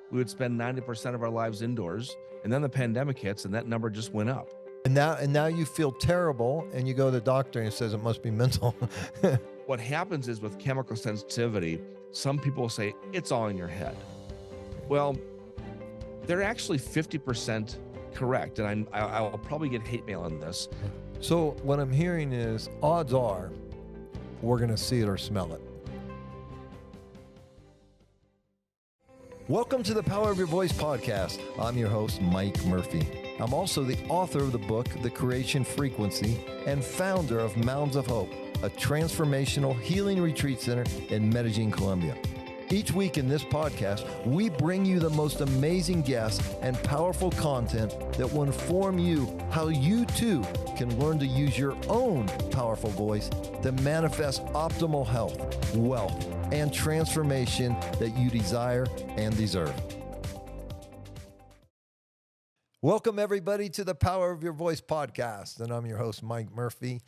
we would spend 90% of our lives indoors. And then the pandemic hits and that number just went up. And now you feel terrible, and you go to the doctor and it says it must be mental. What happens is with chemical sensitivity, some people say it's all in your head. Well, they're actually 50% correct. And I'll probably get hate mail on this. So what I'm hearing is odds are we're going to see it or smell it. Welcome to the Power of Your Voice podcast. I'm your host, Mike Murphy. I'm also the author of the book, The Creation Frequency, and founder of Mounds of Hope, a transformational healing retreat center in Medellin, Colombia. Each week in this podcast, we bring you the most amazing guests and powerful content that will inform you how you too can learn to use your own powerful voice to manifest optimal health, wealth, and transformation that you desire and deserve. Welcome, everybody, to the Power of Your Voice podcast, and I'm your host, Mike Murphy.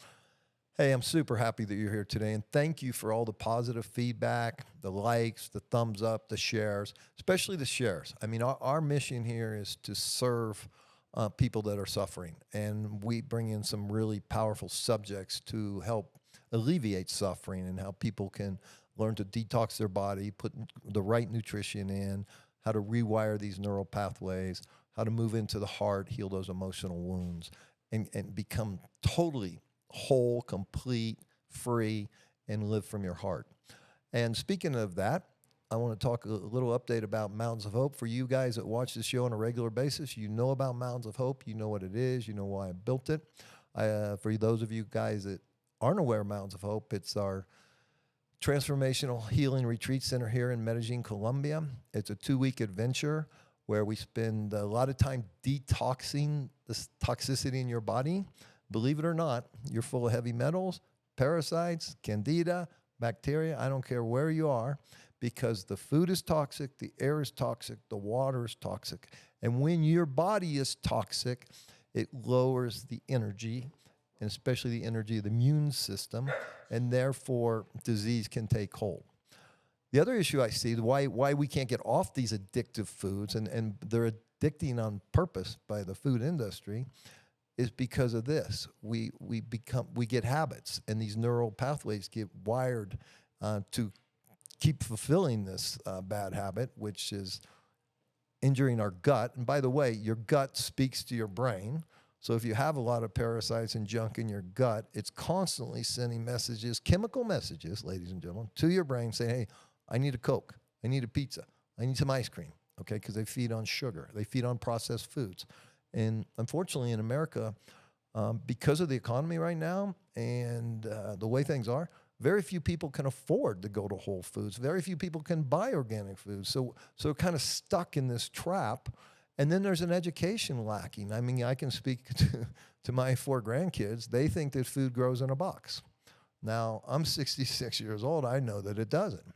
Hey, I'm super happy that you're here today, and thank you for all the positive feedback, the likes, the thumbs up, the shares, especially the shares. I mean, our mission here is to serve people that are suffering, and we bring in some really powerful subjects to help alleviate suffering and how people can learn to detox their body, put the right nutrition in, how to rewire these neural pathways, how to move into the heart, heal those emotional wounds, and become totally whole, complete, free, and live from your heart. And speaking of that, I want to talk a little update about Mounds of Hope. For you guys that watch this show on a regular basis, you know about Mounds of Hope. You know what it is. You know why I built it. For those of you guys that aren't aware of Mounds of Hope, it's our transformational healing retreat center here in Medellin, Colombia. It's a 2-week adventure where we spend a lot of time detoxing this toxicity in your body. Believe it or not, you're full of heavy metals, parasites, candida, bacteria. I don't care where you are, because the food is toxic, the air is toxic, the water is toxic. And when your body is toxic, it lowers the energy, and especially the energy of the immune system, and therefore disease can take hold. The other issue I see, why we can't get off these addictive foods, and they're addicting on purpose by the food industry, is because of this. We get habits, and these neural pathways get wired to keep fulfilling this bad habit, which is injuring our gut. And by the way, your gut speaks to your brain. So if you have a lot of parasites and junk in your gut, it's constantly sending messages, chemical messages, ladies and gentlemen, to your brain saying, hey, I need a Coke, I need a pizza, I need some ice cream, okay? Because they feed on sugar, they feed on processed foods. And unfortunately in America, because of the economy right now and the way things are, very few people can afford to go to Whole Foods. Very few people can buy organic foods. So kind of stuck in this trap. And then there's an education lacking. I mean, I can speak to my 4 grandkids. They think that food grows in a box. Now, I'm 66 years old. I know that it doesn't.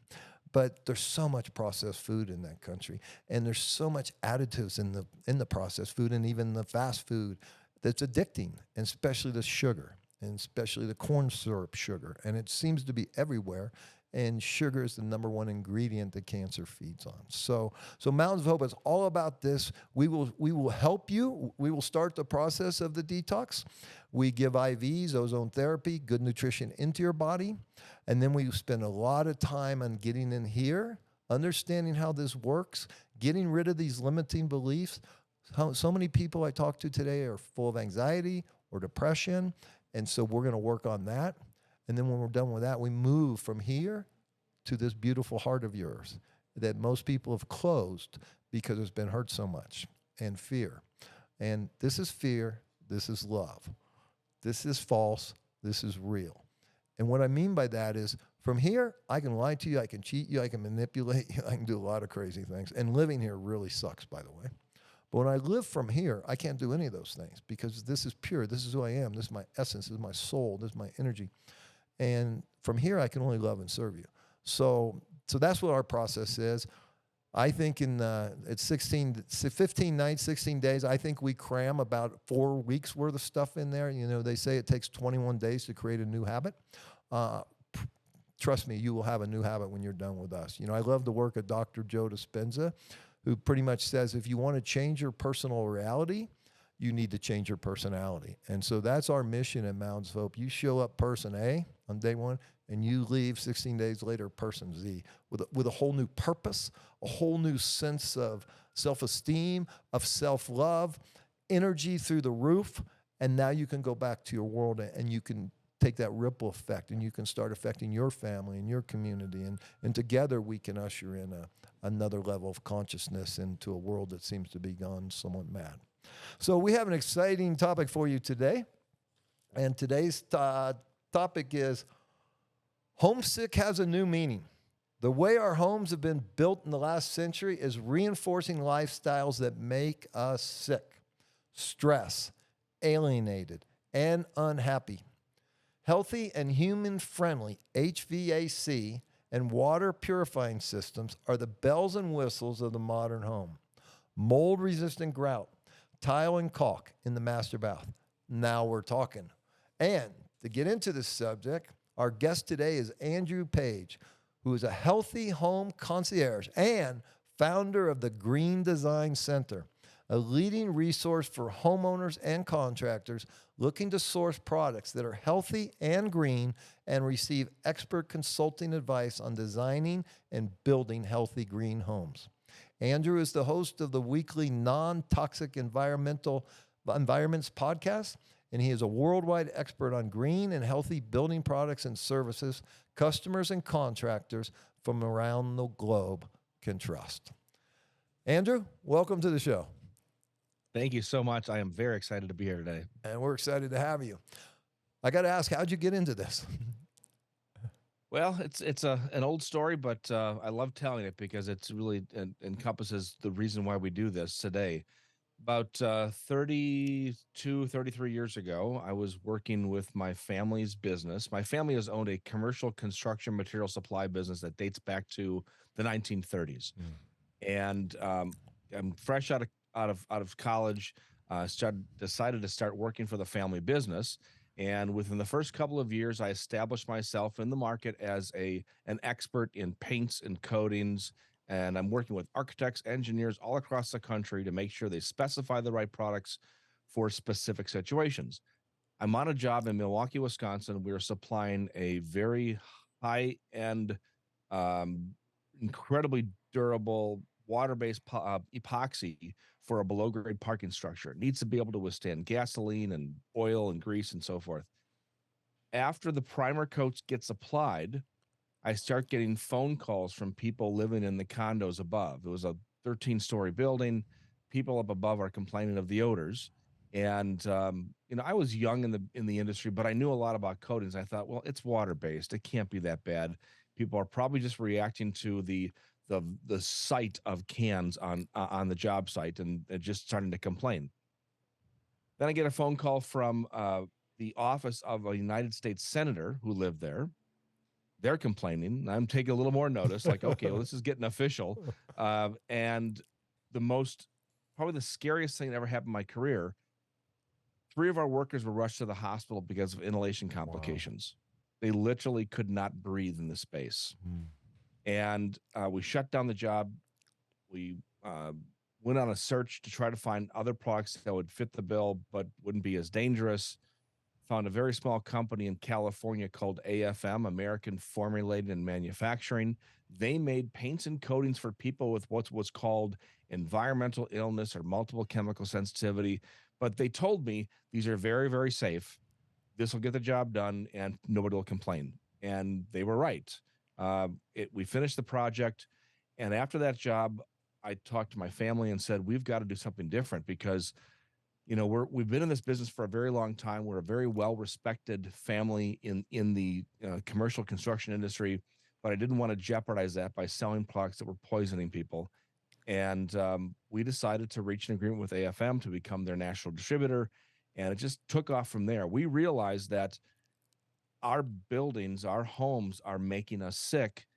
But there's so much processed food in that country, and there's so much additives in the processed food and even the fast food that's addicting, and especially the sugar, and especially the corn syrup sugar. And it seems to be everywhere. And sugar is the #1 ingredient that cancer feeds on. So Mounds of Hope is all about this. We will help you. We will start the process of the detox. We give IVs, ozone therapy, good nutrition into your body. And then we spend a lot of time on getting in here, understanding how this works, getting rid of these limiting beliefs. So many people I talk to today are full of anxiety or depression. And so we're going to work on that. And then when we're done with that, we move from here to this beautiful heart of yours that most people have closed because it's been hurt so much, and fear. And this is fear. This is love. This is false. This is real. And what I mean by that is, from here, I can lie to you. I can cheat you. I can manipulate you. I can do a lot of crazy things. And living here really sucks, by the way. But when I live from here, I can't do any of those things, because this is pure. This is who I am. This is my essence. This is my soul. This is my energy. And from here, I can only love and serve you. So that's what our process is. I think it's 15 nights, 16 days. I think we cram about 4 weeks worth of stuff in there. You know, they say it takes 21 days to create a new habit. Trust me, you will have a new habit when you're done with us. You know, I love the work of Dr. Joe Dispenza, who pretty much says if you want to change your personal reality, you need to change your personality. And so that's our mission at Mountains of Hope. You show up person A on day one, and you leave 16 days later person Z with a whole new purpose, a whole new sense of self-esteem, of self-love, energy through the roof. And now you can go back to your world and you can take that ripple effect and you can start affecting your family and your community. And together we can usher in another level of consciousness into a world that seems to be gone somewhat mad. So we have an exciting topic for you today. And today's topic is homesick has a new meaning. The way our homes have been built in the last century is reinforcing lifestyles that make us sick, stressed, alienated, and unhappy. Healthy and human-friendly HVAC and water purifying systems are the bells and whistles of the modern home. Mold-resistant grout, tile and caulk in the master bath. Now we're talking. And to get into this subject, our guest today is Andrew Page, who is a Healthy Home Concierge and founder of the Green Design Center, a leading resource for homeowners and contractors looking to source products that are healthy and green and receive expert consulting advice on designing and building healthy green homes. Andrew is the host of the weekly Non-Toxic Environments podcast, and he is a worldwide expert on green and healthy building products and services customers and contractors from around the globe can trust. Andrew, welcome to the show. Thank you so much. I am very excited to be here today. And we're excited to have you. I got to ask, how'd you get into this? Well, it's an old story, but I love telling it because it's really encompasses the reason why we do this today. About 32, 33 years ago, I was working with my family's business. My family has owned a commercial construction material supply business that dates back to the 1930s. And I'm fresh out of college. Decided to start working for the family business, and within the first couple of years, I established myself in the market as an expert in paints and coatings. And I'm working with architects, engineers all across the country to make sure they specify the right products for specific situations. I'm on a job in Milwaukee, Wisconsin. We are supplying a very high end, um, incredibly durable water-based epoxy for a below-grade parking structure. It needs to be able to withstand gasoline and oil and grease and so forth. After the primer coat gets applied, I start getting phone calls from people living in the condos above. It was a 13-story building. People up above are complaining of the odors. And I was young in the industry, but I knew a lot about coatings. I thought, well, it's water based. It can't be that bad. People are probably just reacting to the sight of cans on the job site and just starting to complain. Then I get a phone call from the office of a United States senator who lived there. They're complaining. I'm taking a little more notice, like, okay, well, this is getting official. And probably the scariest thing that ever happened in my career, 3 of our workers were rushed to the hospital because of inhalation complications. Wow. They literally could not breathe in the space. And we shut down the job. We went on a search to try to find other products that would fit the bill but wouldn't be as dangerous. Found a very small company in California called AFM, American Formulated and Manufacturing. They made paints and coatings for people with what was called environmental illness or multiple chemical sensitivity. But they told me these are very, very safe. This will get the job done and nobody will complain. And they were right. We finished the project. And after that job, I talked to my family and said, we've got to do something different because we've been in this business for a very long time. We're a very well-respected family in the commercial construction industry, but I didn't want to jeopardize that by selling products that were poisoning people. And we decided to reach an agreement with AFM to become their national distributor, and it just took off from there. We realized that our buildings, our homes are making us sick,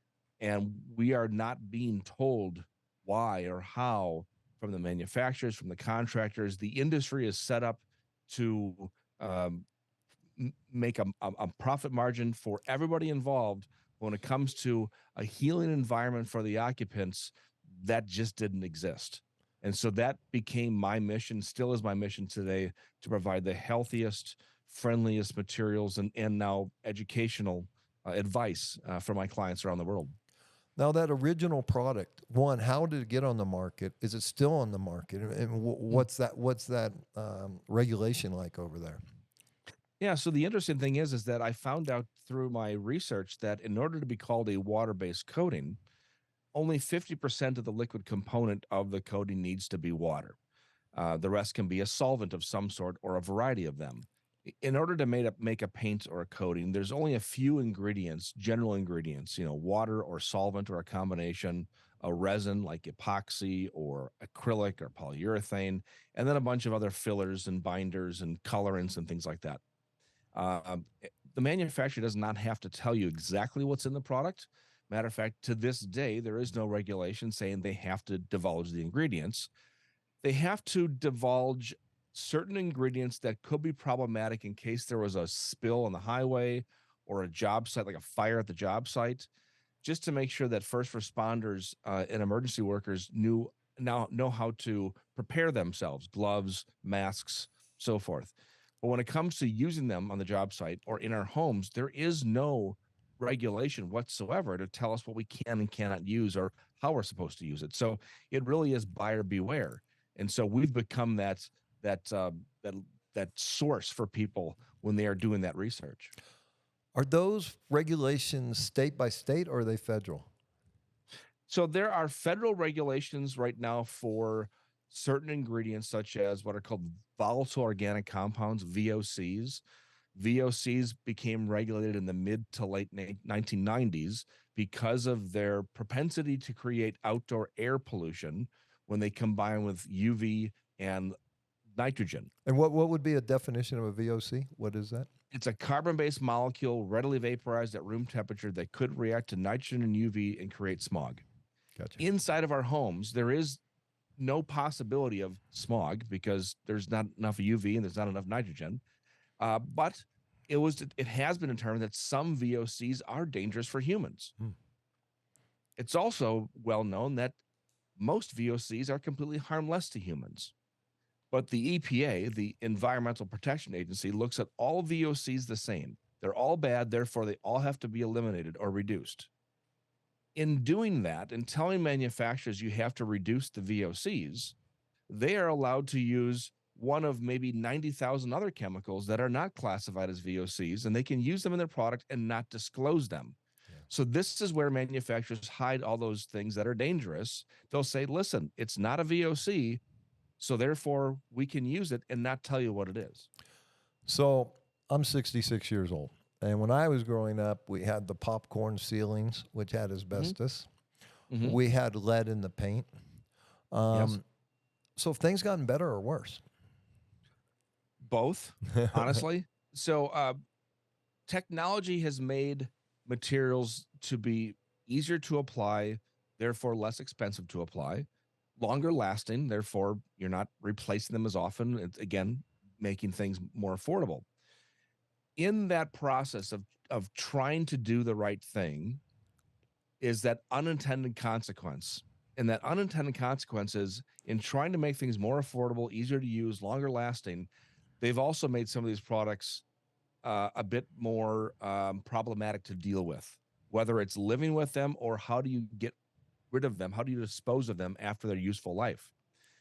and we are not being told why or how from the manufacturers, from the contractors. The industry is set up to make a profit margin for everybody involved. When it comes to a healing environment for the occupants, that just didn't exist. And so that became my mission, still is my mission today, to provide the healthiest, friendliest materials and now educational advice for my clients around the world. Now, that original product, one, how did it get on the market? Is it still on the market? And what's that regulation like over there? Yeah, so the interesting thing is that I found out through my research that in order to be called a water-based coating, only 50% of the liquid component of the coating needs to be water. The rest can be a solvent of some sort or a variety of them. In order to make a paint or a coating, there's only a few ingredients, general ingredients, water or solvent or a combination, a resin like epoxy or acrylic or polyurethane, and then a bunch of other fillers and binders and colorants and things like that. The manufacturer does not have to tell you exactly what's in the product. Matter of fact, to this day, there is no regulation saying they have to divulge the ingredients. They have to divulge certain ingredients that could be problematic in case there was a spill on the highway or a job site, like a fire at the job site, just to make sure that first responders and emergency workers know how to prepare themselves, gloves, masks, so forth. But when it comes to using them on the job site or in our homes, there is no regulation whatsoever to tell us what we can and cannot use or how we're supposed to use it. So it really is buyer beware. And so we've become that uh, that that source for people when they are doing that research. Are those regulations state by state or are they federal? So there are federal regulations right now for certain ingredients, such as what are called volatile organic compounds, VOCs. VOCs became regulated in the mid to late 1990s because of their propensity to create outdoor air pollution when they combine with UV and nitrogen. And what would be a definition of a VOC? What is that? It's a carbon-based molecule readily vaporized at room temperature that could react to nitrogen and UV and create smog. Gotcha. Inside of our homes, there is no possibility of smog because there's not enough UV and there's not enough nitrogen. But it has been determined that some VOCs are dangerous for humans. Hmm. It's also well known that most VOCs are completely harmless to humans. But the EPA, the Environmental Protection Agency, looks at all VOCs the same. They're all bad, therefore they all have to be eliminated or reduced. In doing that and telling manufacturers you have to reduce the VOCs, they are allowed to use one of maybe 90,000 other chemicals that are not classified as VOCs, and they can use them in their product and not disclose them. Yeah. So this is where manufacturers hide all those things that are dangerous. They'll say, listen, it's not a VOC, so therefore we can use it and not tell you what it is. So I'm 66 years old. And when I was growing up, we had the popcorn ceilings, which had asbestos. Mm-hmm. We had lead in the paint. Yes. So have things gotten better or worse? Both, honestly. So technology has made materials to be easier to apply, therefore less expensive to apply, longer lasting, therefore you're not replacing them as often. It's, again, making things more affordable. In that process of trying to do the right thing is that unintended consequence. And that unintended consequence is in trying to make things more affordable, easier to use, longer lasting, they've also made some of these products a bit more problematic to deal with, whether it's living with them or how do you get rid of them? How do you dispose of them after their useful life?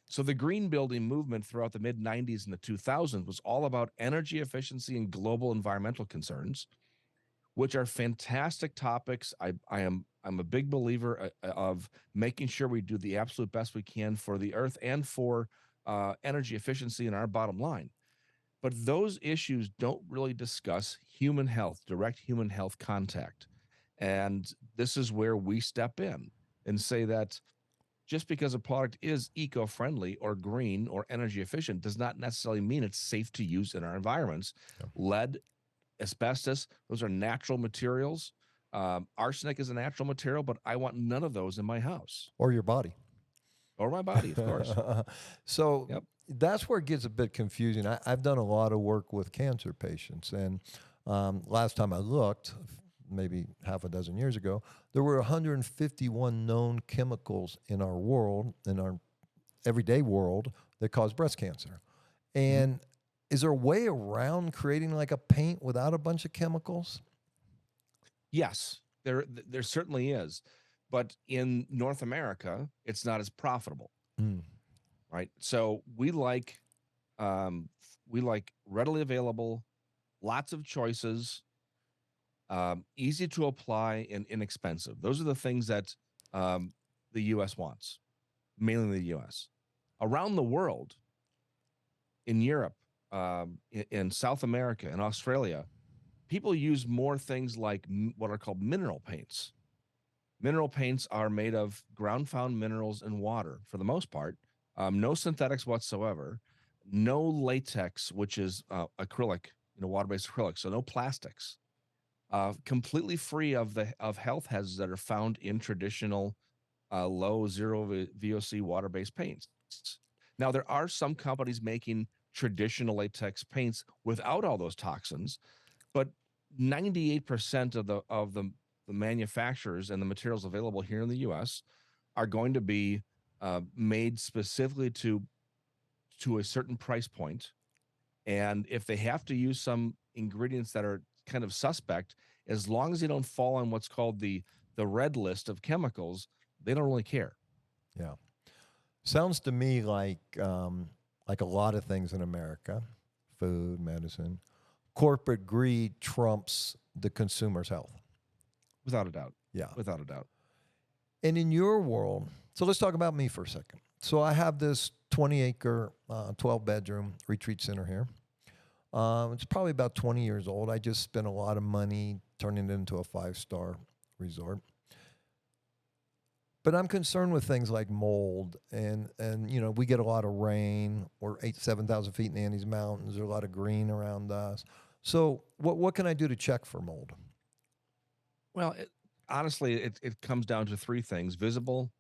So the green building movement throughout the mid 90s and the 2000s was all about energy efficiency and global environmental concerns, which are fantastic topics. I'm a big believer of making sure we do the absolute best we can for the earth and for energy efficiency and our bottom line. But those issues don't really discuss human health, direct human health contact. And this is where we step in and say that just because a product is eco-friendly or green or energy efficient does not necessarily mean it's safe to use in our environments. Yeah. Lead, asbestos, those are natural materials. Arsenic is a natural material, but I want none of those in my house. Or your body. Or my body, of course. So Yep. that's where it gets a bit confusing. I've done a lot of work with cancer patients. And last time I looked, maybe half a dozen years ago, there were 151 known chemicals in our world, in our everyday world, that cause breast cancer. Mhm. And is there a way around creating like a paint without a bunch of chemicals? Yes, there certainly is, but in North America, it's not as profitable, Mm, right? So um, we like readily available, lots of choices, easy to apply, and inexpensive. Those are the things that um, the U.S. wants, mainly the U.S. Around the world, in Europe, in South America, and Australia, people use more things like what are called mineral paints. Mineral paints are made of ground found minerals and water for the most part, no synthetics whatsoever, no latex, which is acrylic, water based acrylic, so no plastics, completely free of health hazards that are found in traditional low VOC water based paints. Now, there are some companies making traditional latex paints without all those toxins, but 98% the manufacturers and the materials available here in the US are going to be made specifically to a certain price point. And if they have to use some ingredients that are kind of suspect, as long as they don't fall on what's called the red list of chemicals, they don't really care. yeah. Sounds to me like a lot of things in America, food, medicine, corporate greed trumps the consumer's health. Without a doubt. Yeah. Without a doubt. And in your world, so let's talk about me for a second. So I have this 20-acre, 12-bedroom retreat center here. It's probably about 20 years old. I just spent a lot of money turning it into a 5-star resort. But I'm concerned with things like mold, and we get a lot of rain. We're 7,000 feet in the Andes Mountains. There's a lot of green around us. So what can I do to check for mold? Well, honestly, it comes down to three things: visible,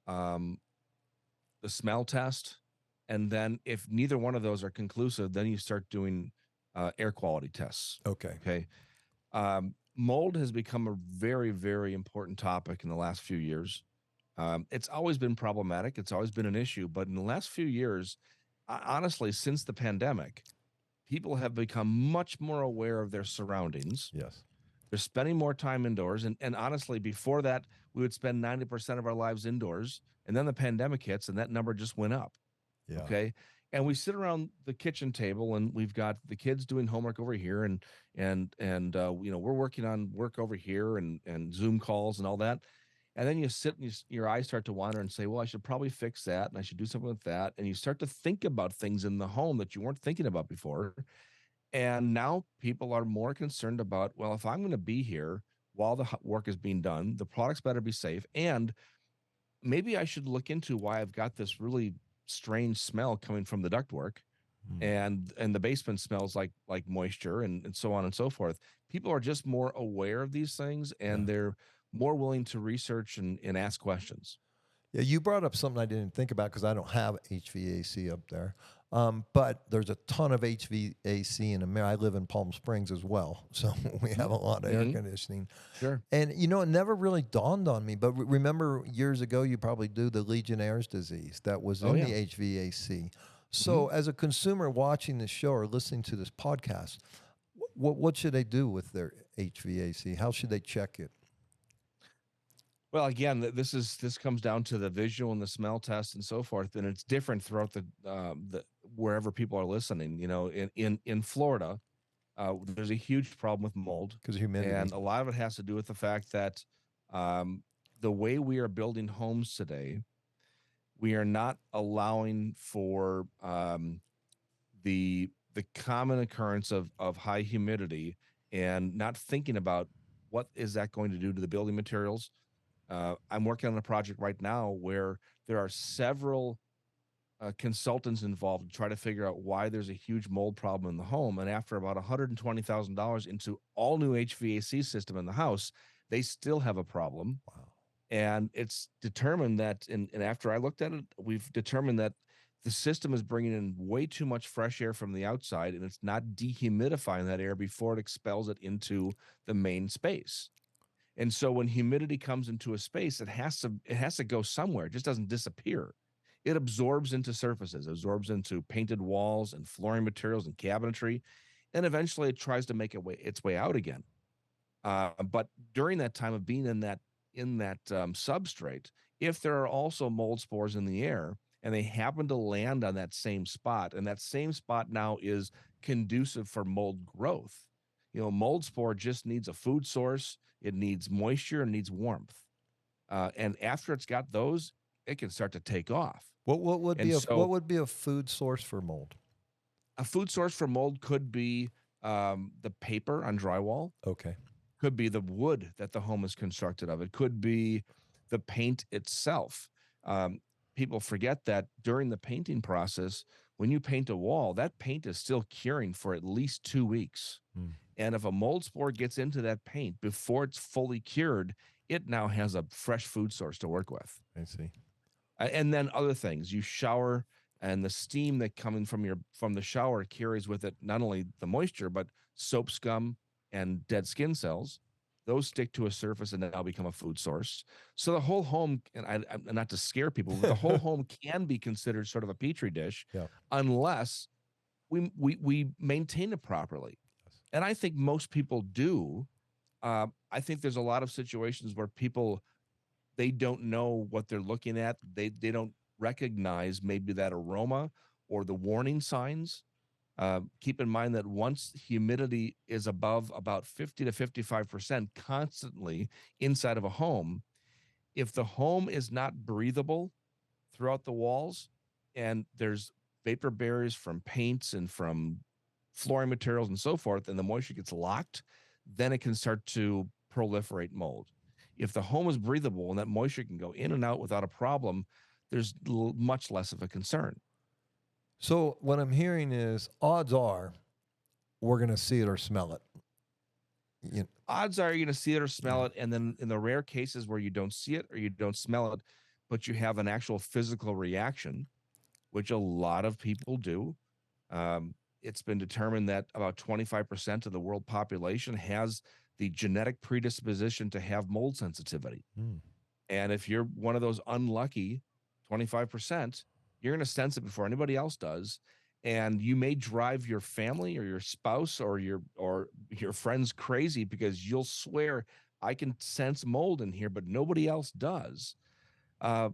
um, the smell test, and then if neither one of those are conclusive, then you start doing air quality tests. Okay. Okay. Mold has become a very, very important topic in the last few years. It's always been problematic. It's always been an issue, but in the last few years, honestly, since the pandemic, people have become much more aware of their surroundings. Yes. They're spending more time indoors. And honestly, before that, we would spend 90% of our lives indoors. And then the pandemic hits and that number just went up. Yeah. Okay. And we sit around the kitchen table and we've got the kids doing homework over here and we're working on work over here and Zoom calls and all that. And then you sit and your eyes start to wander and say, well, I should probably fix that and I should do something with that. And you start to think about things in the home that you weren't thinking about before. And now people are more concerned about, well, if I'm going to be here while the work is being done, the products better be safe. And maybe I should look into why I've got this really strange smell coming from the ductwork Mm. and the basement smells like moisture and so on and so forth. People are just more aware of these things Yeah. and they're more willing to research and ask questions. Yeah, you brought up something I didn't think about because I don't have HVAC up there. But there's a ton of HVAC in America. I live in Palm Springs as well, so we have a lot of air Mm-hmm. conditioning. Sure. And it never really dawned on me. But remember years ago, you probably do the Legionnaire's disease that was Oh in yeah. the HVAC. Mm-hmm. So as a consumer watching this show or listening to this podcast, what should they do with their HVAC? How should they check it? Well, again, this comes down to the visual and the smell test and so forth, and it's different throughout the wherever people are listening. In Florida, there's a huge problem with mold, Because humidity. and a lot of it has to do with the fact that um, the way we are building homes today, we are not allowing for the common occurrence of high humidity, and not thinking about what is that going to do to the building materials. I'm working on a project right now where there are several consultants involved to try to figure out why there's a huge mold problem in the home. And after about $120,000 into all new HVAC system in the house, they still have a problem. Wow. And it's determined that, and after I looked at it, we've determined that the system is bringing in way too much fresh air from the outside, and it's not dehumidifying that air before it expels it into the main space. And so when humidity comes into a space, it has to go somewhere. It just doesn't disappear. It absorbs into surfaces, absorbs into painted walls and flooring materials and cabinetry, and eventually it tries to make its way out again. But during that time of being in that substrate, if there are also mold spores in the air and they happen to land on that same spot, and that same spot now is conducive for mold growth. Mold spore just needs a food source, it needs moisture, and needs warmth. And after it's got those, it can start to take off. What would be And what so would be a food source for mold? a food source for mold could be the paper on drywall, Okay. could be the wood that the home is constructed of. It could be the paint itself. Um, People forget that during the painting process, when you paint a wall, that paint is still curing for at least 2 weeks. Mm, And if a mold spore gets into that paint before it's fully cured, it now has a fresh food source to work with. I see. And then other things, you shower, and the steam that coming from the shower carries with it not only the moisture but soap scum and dead skin cells. Those stick to a surface and now become a food source. So the whole home, and not to scare people, but the whole home can be considered sort of a petri dish, Yeah. unless we maintain it properly. Yes. And I think most people do. I think there's a lot of situations where people, they don't know what they're looking at. They don't recognize maybe that aroma or the warning signs. Keep in mind that once humidity is above about 50 to 55% constantly inside of a home, if the home is not breathable throughout the walls, and there's vapor barriers from paints and from flooring materials and so forth, and the moisture gets locked, then it can start to proliferate mold. If the home is breathable and that moisture can go in and out without a problem, there's much less of a concern. So what I'm hearing is odds are we're going to see it or smell it. You, Odds are you're going to see it or smell it. And then in the rare cases where you don't see it or you don't smell it, but you have an actual physical reaction, which a lot of people do. It's been determined that about 25% of the world population has the genetic predisposition to have mold sensitivity. mm, And if you're one of those unlucky 25%, you're going to sense it before anybody else does. And you may drive your family or your spouse or your friends crazy because you'll swear, I can sense mold in here, but nobody else does. Uh,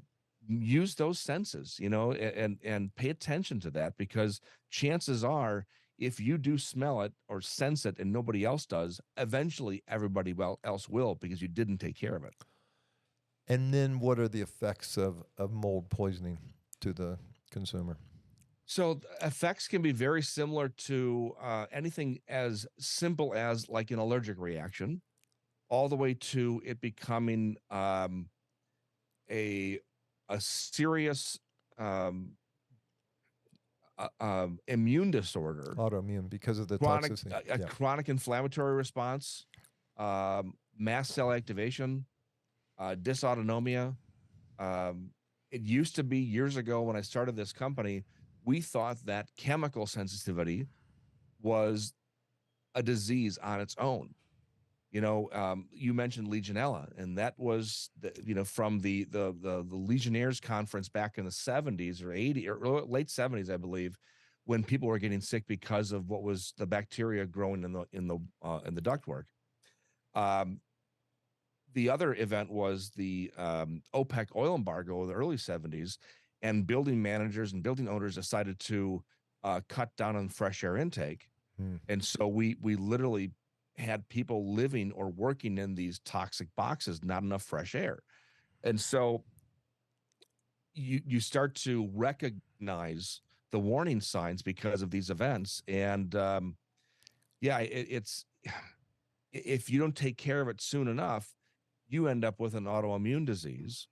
Use those senses, and pay attention to that, because chances are, if you do smell it or sense it and nobody else does, eventually everybody else will, because you didn't take care of it. and then what are the effects of mold poisoning to the consumer? So effects can be very similar to anything as simple as like an allergic reaction, all the way to it becoming a a serious um, immune disorder, Autoimmune because of the chronic toxicity. a Yeah. chronic inflammatory response, mast cell activation, dysautonomia. It used to be years ago when I started this company, we thought that chemical sensitivity was a disease on its own. You mentioned Legionella, and that was from the Legionnaires conference back in the 70s or 80s or late 70s, I believe, when people were getting sick because of what was the bacteria growing in the ductwork. Um, the other event was the OPEC oil embargo in the early 70s, and building managers and building owners decided to cut down on fresh air intake. Mm. And so we literally had people living or working in these toxic boxes, not enough fresh air. And so you start to recognize the warning signs because of these events. And it's if you don't take care of it soon enough, you end up with an autoimmune disease.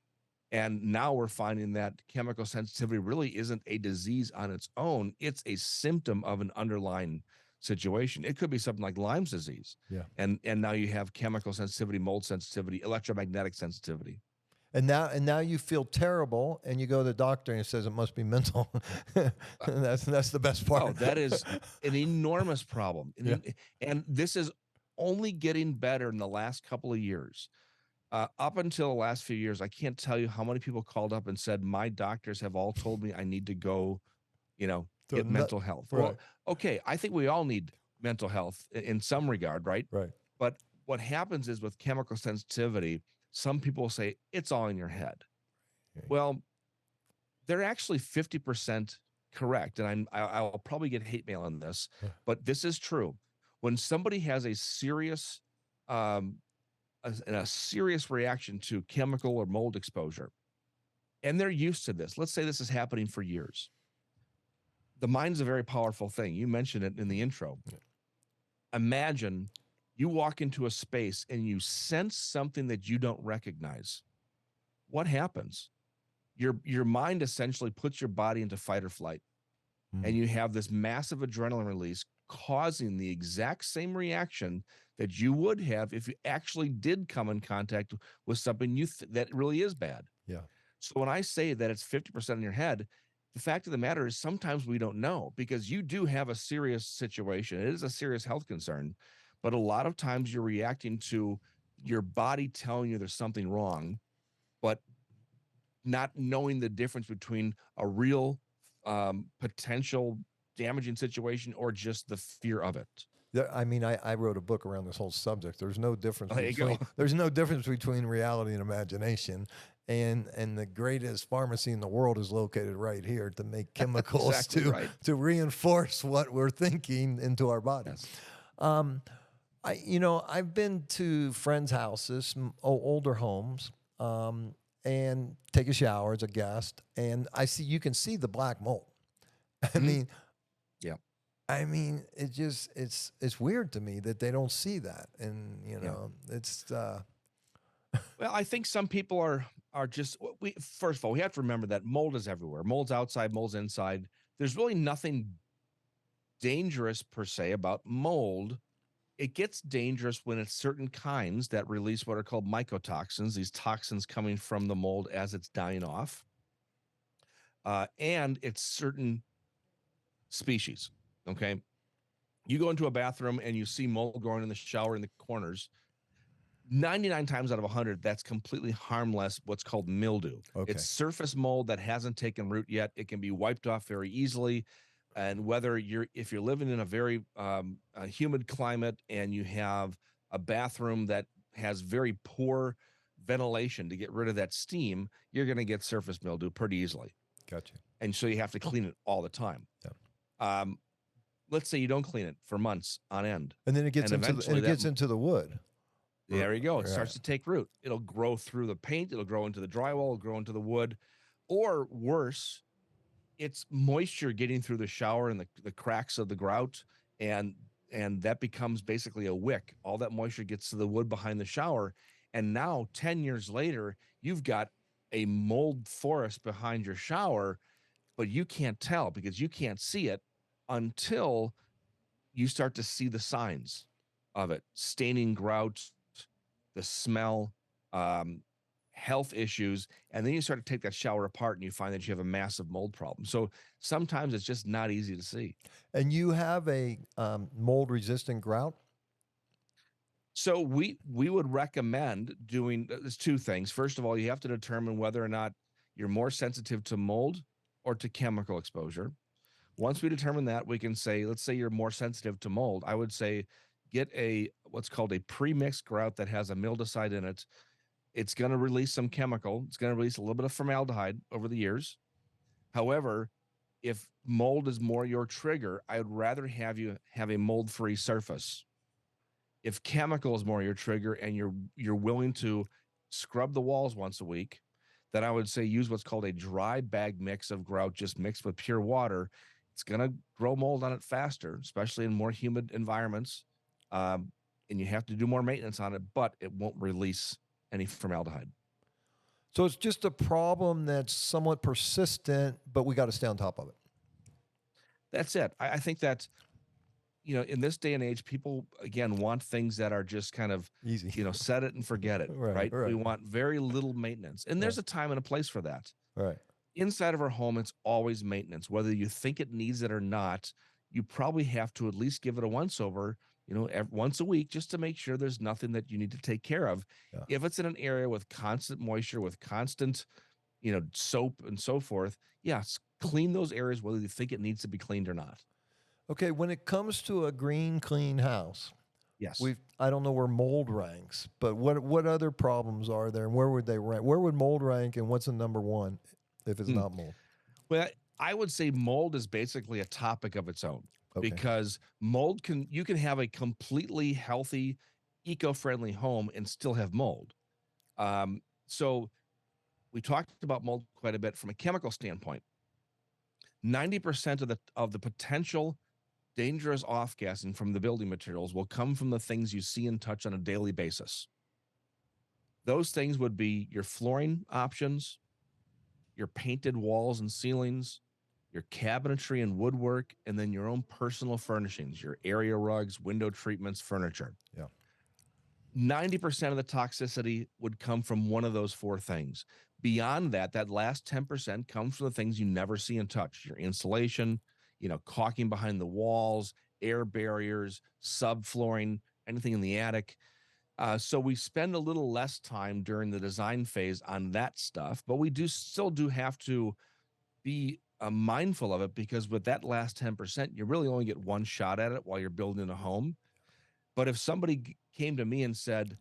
And now we're finding that chemical sensitivity really isn't a disease on its own. It's a symptom of an underlying situation. It could be something like Lyme's disease. Yeah. And now you have chemical sensitivity, mold sensitivity, electromagnetic sensitivity. And now you feel terrible, and you go to the doctor, and he says it must be mental. That's the best Oh, part. that is an enormous problem. Yeah. And this is only getting better in the last couple of years. Up until the last few years, I can't tell you how many people called up and said, my doctors have all told me I need to go, So get mental health. right, Well, okay, I think we all need mental health in some regard, right? right. But what happens is with chemical sensitivity, some people say it's all in your head. Right. Well, they're actually 50% correct. And I'll probably get hate mail on this, but this is true. When somebody has a serious, um, a serious reaction to chemical or mold exposure, and they're used to this, let's say this is happening for years. The mind's a very powerful thing. You mentioned it in the intro. Yeah. Imagine you walk into a space and you sense something that you don't recognize. What happens? Your mind essentially puts your body into fight or flight, and you have this massive adrenaline release causing the exact same reaction that you would have if you actually did come in contact with something that really is bad. Yeah. So when I say that it's 50% in your head, the fact of the matter is sometimes we don't know, because you do have a serious situation. It is a serious health concern, but a lot of times you're reacting to your body telling you there's something wrong, but not knowing the difference between a real potential damaging situation or just the fear of it. I mean, I wrote a book around this whole subject. There's no difference There you go. between reality and imagination. And the greatest pharmacy in the world is located right here to make chemicals Exactly right. to reinforce what we're thinking into our bodies. Yes. I've been to friends' houses, older homes, and take a shower as a guest, and you can see the black mold. I mean, Yeah. it's weird to me that they don't see that, and it's Well, I think some people are just first of all, we have to remember that mold is everywhere. Mold's outside, mold's inside. There's really nothing dangerous per se about mold. It gets dangerous when it's certain kinds that release what are called mycotoxins, these toxins coming from the mold as it's dying off. And it's certain species. Okay. You go into a bathroom and you see mold growing in the shower in the corners. 99 times out of 100, that's completely harmless, what's called mildew. Okay. It's surface mold that hasn't taken root yet. It can be wiped off very easily. And if you're living in a very humid climate and you have a bathroom that has very poor ventilation to get rid of that steam, you're going to get surface mildew pretty easily. Gotcha. And so you have to clean it all the time. Yeah. Let's say you don't clean it for months on end. And then it gets into the wood. There you go. It starts to take root. It'll grow through the paint. It'll grow into the drywall. It'll grow into the wood. Or worse, it's moisture getting through the shower and the cracks of the grout. And that becomes basically a wick. All that moisture gets to the wood behind the shower. And now 10 years later, you've got a mold forest behind your shower, but you can't tell because you can't see it until you start to see the signs of it: staining grout, the smell, health issues. And then you start to take that shower apart and you find that you have a massive mold problem. So sometimes it's just not easy to see. And you have a mold resistant grout? So we would recommend doing there's two things. First of all, you have to determine whether or not you're more sensitive to mold or to chemical exposure. Once we determine that, we can say, let's say you're more sensitive to mold. I would say get what's called a pre-mixed grout that has a mildewcide in it. It's going to release some chemical. It's going to release a little bit of formaldehyde over the years. However, if mold is more your trigger, I would rather have you have a mold-free surface. If chemical is more your trigger and you're willing to scrub the walls once a week, then I would say use what's called a dry bag mix of grout just mixed with pure water. It's going to grow mold on it faster, especially in more humid environments. And you have to do more maintenance on it, but it won't release any formaldehyde. So it's just a problem that's somewhat persistent, but we got to stay on top of it. That's it. I think that in this day and age, people again want things that are just kind of, Easy. set it and forget it, Right, right? We right, want very little maintenance. And right, there's a time and a place for that. right. Inside of our home, it's always maintenance. Whether you think it needs it or not, you probably have to at least give it a once over, once a week, just to make sure there's nothing that you need to take care of. Yeah. If it's in an area with constant moisture, with constant, soap and so forth, yes, clean those areas whether you think it needs to be cleaned or not. Okay, when it comes to a green, clean house, Yes. I don't know where mold ranks, but what other problems are there, and where would they rank? Where would mold rank, and what's the number one if it's Hmm. not mold? Well, I would say mold is basically a topic of its own, Okay. because you can have a completely healthy, eco-friendly home and still have mold. So we talked about mold quite a bit from a chemical standpoint. 90% of the potential dangerous off gassing from the building materials will come from the things you see and touch on a daily basis. Those things would be your flooring options, your painted walls and ceilings, your cabinetry and woodwork, and then your own personal furnishings, your area rugs, window treatments, furniture. Yeah. 90% of the toxicity would come from one of those four things. Beyond that, that last 10% comes from the things you never see and touch: your insulation, caulking behind the walls, air barriers, subflooring, anything in the attic. So we spend a little less time during the design phase on that stuff, but we do have to be mindful of it, because with that last 10%, you really only get one shot at it while you're building a home. But if somebody came to me and said,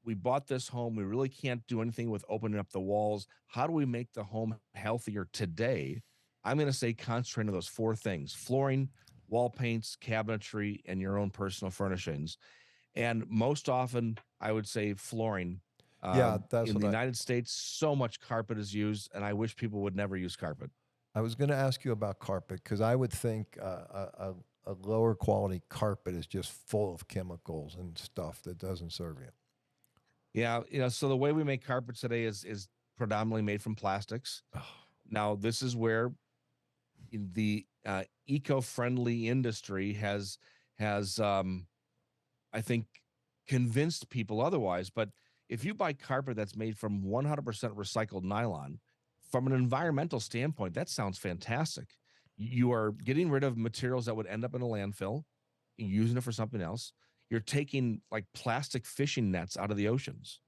we bought this home, we really can't do anything with opening up the walls, how do we make the home healthier today? I'm going to say concentrate on those four things: flooring, wall paints, cabinetry, and your own personal furnishings. And most often, I would say flooring. Yeah, that's In what the United States, so much carpet is used, and I wish people would never use carpet. I was going to ask you about carpet, because I would think a lower quality carpet is just full of chemicals and stuff that doesn't serve you. Yeah, so the way we make carpets today is predominantly made from plastics. Now, this is where the eco-friendly industry has I think convinced people otherwise. But if you buy carpet that's made from 100% recycled nylon, from an environmental standpoint, that sounds fantastic. You are getting rid of materials that would end up in a landfill, using it for something else. You're taking like plastic fishing nets out of the oceans.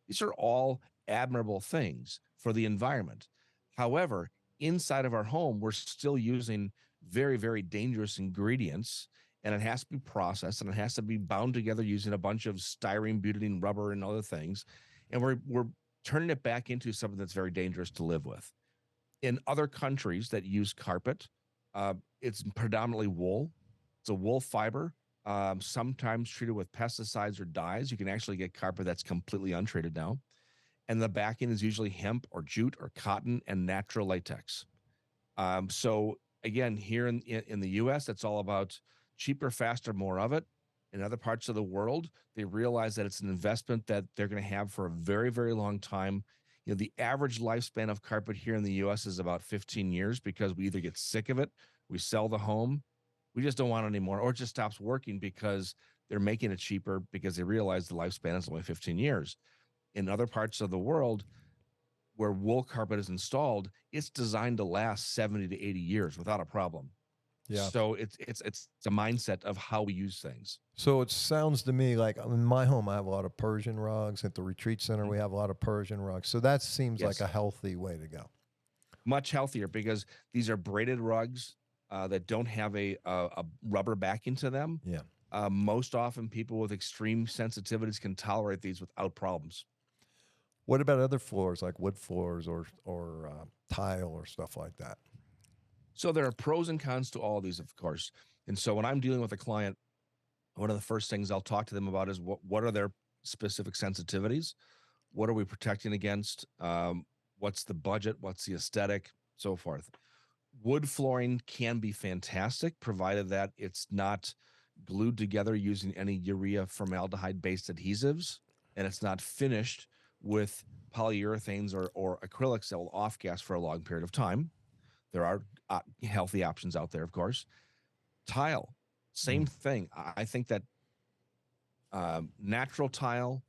These are all admirable things for the environment. However, inside of our home, we're still using very, very dangerous ingredients, and it has to be processed, and it has to be bound together using a bunch of styrene, butadiene, rubber, and other things. And we're turning it back into something that's very dangerous to live with. In other countries that use carpet, it's predominantly wool. It's a wool fiber, sometimes treated with pesticides or dyes. You can actually get carpet that's completely untreated now. And the backing is usually hemp or jute or cotton and natural latex. So again, here in the U.S., it's all about cheaper, faster, more of it. In other parts of the world, they realize that it's an investment that they're going to have for a very, very long time. The average lifespan of carpet here in the U.S. is about 15 years, because we either get sick of it, we sell the home, we just don't want it anymore, or it just stops working because they're making it cheaper because they realize the lifespan is only 15 years. In other parts of the world, where wool carpet is installed, it's designed to last 70 to 80 years without a problem. Yeah. So it's a mindset of how we use things. So it sounds to me like in my home, I have a lot of Persian rugs. At the retreat center, Mhm. we have a lot of Persian rugs. So that seems like Yes, a healthy way to go. much healthier, because these are braided rugs that don't have a rubber backing to them. Yeah. Most often, people with extreme sensitivities can tolerate these without problems. What about other floors, like wood floors or tile or stuff like that? So there are pros and cons to all of these, of course. And so when I'm dealing with a client, one of the first things I'll talk to them about is what are their specific sensitivities? What are we protecting against? What's the budget? What's the aesthetic? So forth. Wood flooring can be fantastic, provided that it's not glued together using any urea formaldehyde based adhesives, and it's not finished with polyurethanes or acrylics that will off gas for a long period of time. There are healthy options out there, of course. Tile. Same thing. I think that natural tile,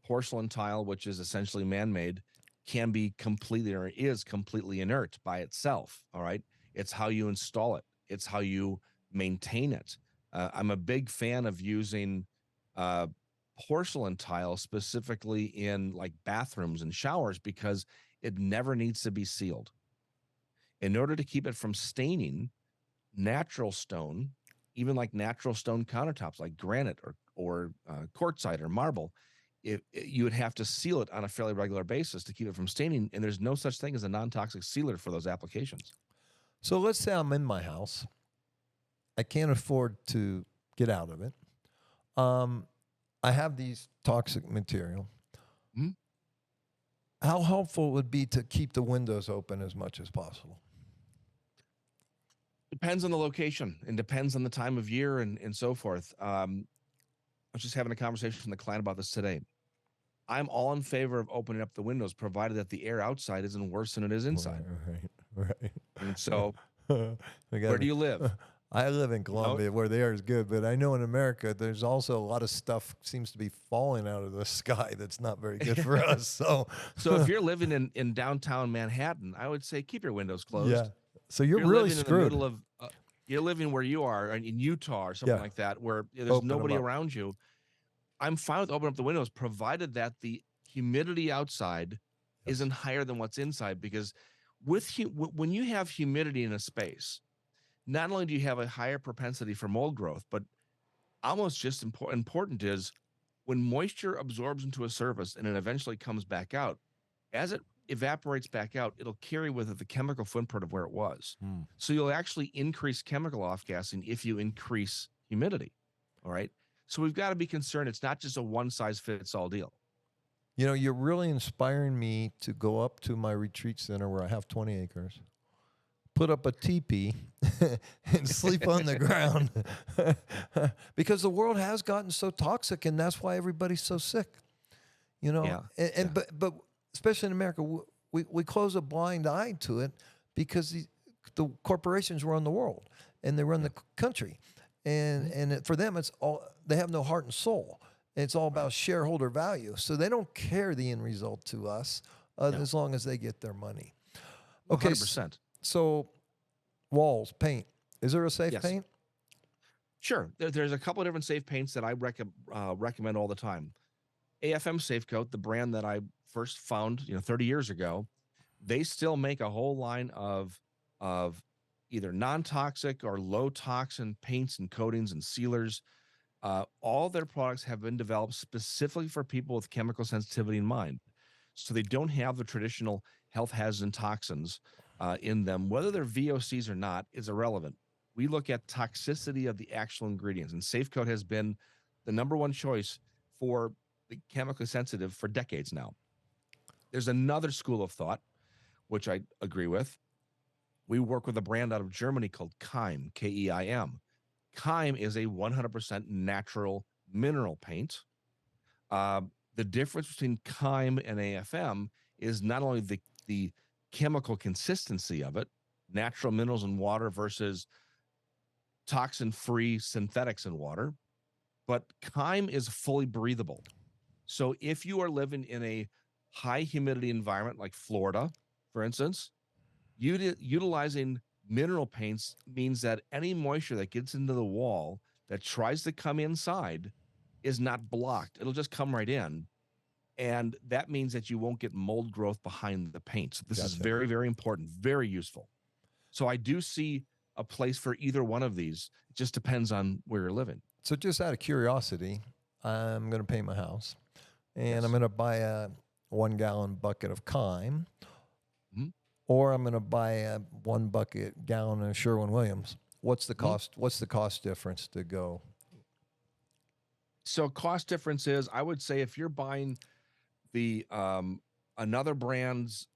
porcelain tile, which is essentially man-made, can be completely or is completely inert by itself. All right. It's how you install it. It's how you maintain it. I'm a big fan of using uh, porcelain tile specifically in like bathrooms and showers because it never needs to be sealed. In order to keep it from staining, natural stone, even like natural stone countertops, like granite or quartzite or marble, you would have to seal it on a fairly regular basis to keep it from staining. And there's no such thing as a non-toxic sealer for those applications. So let's say I'm in my house. I can't afford to get out of it. I have these toxic material. Mm-hmm. How helpful it would be to keep the windows open as much as possible? Depends on the location and depends on the time of year and so forth. I was just having a conversation with the client about this today. I'm all in favor of opening up the windows, provided that the air outside isn't worse than it is inside. Right. And so, We where do you live? I live in Colombia where the air is good, but I know in America there's also a lot of stuff seems to be falling out of the sky that's not very good for us. So if you're living in downtown Manhattan, I would say keep your windows closed. yeah. So you're You're really living screwed. in the middle of you're living where you are in Utah or something like that, where there's Open 'em nobody up. around you. I'm fine with opening up the windows, provided that the humidity outside isn't higher than what's inside. Because when you have humidity in a space, not only do you have a higher propensity for mold growth, but almost just important is when moisture absorbs into a surface and it eventually comes back out, as it evaporates back out, it'll carry with it the chemical footprint of where it was. So you'll actually increase chemical off-gassing if you increase humidity. All right. So we've got to be concerned. It's not just a one-size-fits-all deal. You know, you're really inspiring me to go up to my retreat center where I have 20 acres, put up a teepee, and sleep on the ground because the world has gotten so toxic, and that's why everybody's so sick. You know, but especially in America, we close a blind eye to it because the corporations run the world and they run the country, and for them it's all, they have no heart and soul. It's all about shareholder value, so they don't care the end result to us as long as they get their money. Okay, 100%. So walls, paint. Is there a safe paint? Sure. There's a couple of different safe paints that I recommend all the time. AFM Safe Coat, the brand that I first found 30 years ago, they still make a whole line of either non-toxic or low toxin paints and coatings and sealers. All their products have been developed specifically for people with chemical sensitivity in mind. So they don't have the traditional health hazards and toxins in them. Whether they're VOCs or not is irrelevant. We look at toxicity of the actual ingredients, and Safe Coat has been the number one choice for the chemically sensitive for decades now. There's another school of thought, which I agree with. We work with a brand out of Germany called Keim, Keim. Keim is a 100% natural mineral paint. The difference between Keim and AFM is not only the chemical consistency of it, natural minerals in water versus toxin-free synthetics in water, but Keim is fully breathable. So if you are living in a high humidity environment like Florida, for instance, utilizing mineral paints means that any moisture that gets into the wall that tries to come inside is not blocked. It'll just come right in. And that means that you won't get mold growth behind the paint. So this is very, very important, very useful. So I do see a place for either one of these. It just depends on where you're living. So just out of curiosity, I'm going to paint my house, and I'm going to buy a 1 gallon bucket of Keim. Or I'm going to buy a 1 gallon of Sherwin-Williams. What's the cost? What's the cost difference to go? So cost difference is, I would say, if you're buying the another brand's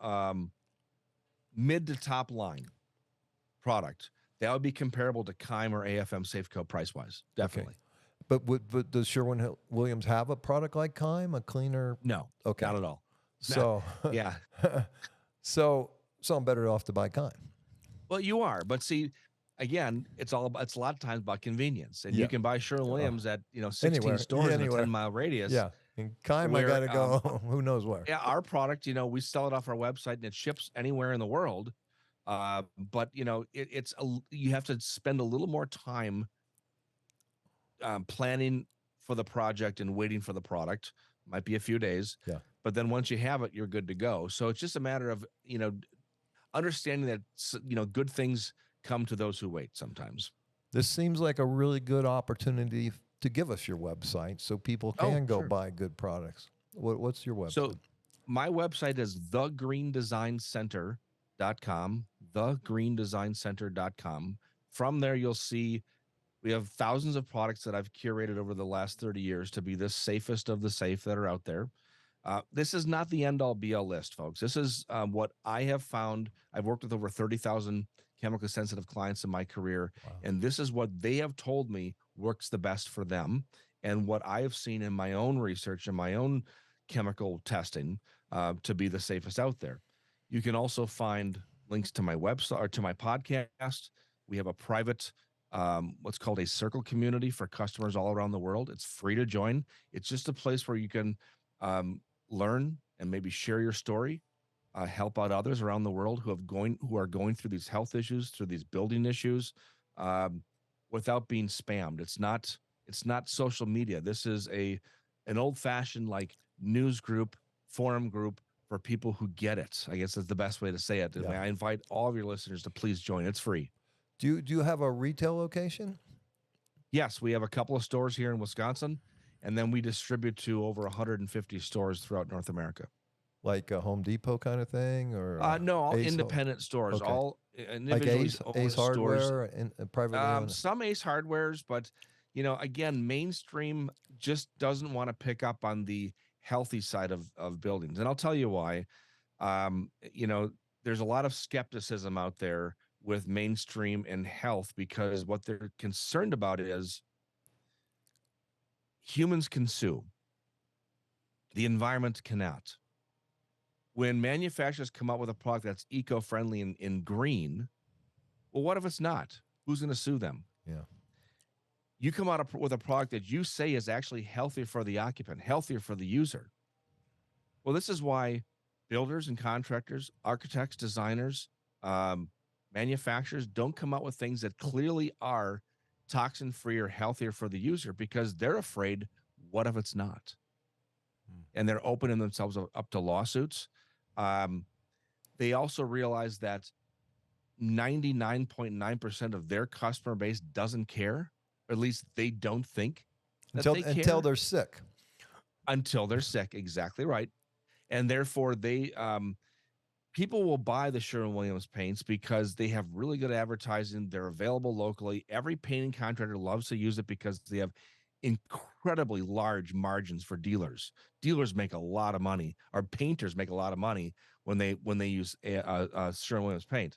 mid to top line product, that would be comparable to Keim or AFM Safe Coat price wise, definitely. Okay. But does Sherwin-Williams have a product like Keim, a cleaner? No, not at all. So so I'm better off to buy Keim. Well, you are, but see, again, it's a lot of times about convenience, and you Yeah. can buy Sherwin-Williams at 16 Anywhere. stores in a Anywhere. 10-mile radius. Yeah. In Kime, I got Where to go who knows where. yeah, our product, we sell it off our website and it ships anywhere in the world. But you have to spend a little more time planning for the project and waiting for the product. Might be a few days, Yeah. but then once you have it, you're good to go. So it's just a matter of understanding that good things come to those who wait sometimes. This seems like a really good opportunity to give us your website so people Oh, can go sure. buy good products. What's your website? So my website is thegreendesignCenter.com, thegreendesignCenter.com. From there, you'll see we have thousands of products that I've curated over the last 30 years to be the safest of the safe that are out there. This is not the end all be all list, folks. This is what I have found. I've worked with over 30,000 chemically sensitive clients in my career, and this is what they have told me works the best for them, and what I have seen in my own research and my own chemical testing to be the safest out there. You can also find links to my website or to my podcast. We have a private what's called a circle community for customers all around the world. It's free to join. It's just a place where you can learn and maybe share your story, help out others around the world who are going through these health issues, through these building issues, without being spammed. It's not social media. This is an old fashioned like news group, forum group for people who get it. I guess that's the best way to say it. Yeah. I invite all of your listeners to please join. It's free. Do you have a retail location? Yes, we have a couple of stores here in Wisconsin, and then we distribute to over 150 stores throughout North America. Like a Home Depot kind of thing, or No, all Ace independent stores, okay. all like individually Ace owned stores. Hardware and privately owned. Some Ace Hardwares, but again, mainstream just doesn't want to pick up on the healthy side of buildings, and I'll tell you why. There's a lot of skepticism out there with mainstream and health because what they're concerned about is humans consume, the environment cannot. When manufacturers come up with a product that's eco-friendly and in green, well, what if it's not? Who's going to sue them? Yeah. You come out with a product that you say is actually healthier for the occupant, healthier for the user. Well, this is why builders and contractors, architects, designers, manufacturers don't come out with things that clearly are toxin-free or healthier for the user because they're afraid, what if it's not? And they're opening themselves up to lawsuits. They also realize that 99.9% of their customer base doesn't care, or at least they don't think that they care. Until they're sick. Until they're sick, exactly right. And therefore, people will buy the Sherwin-Williams paints because they have really good advertising. They're available locally. Every painting contractor loves to use it because they have incredibly large margins for dealers. Dealers make a lot of money. Our painters make a lot of money when they use Sherwin-Williams paint.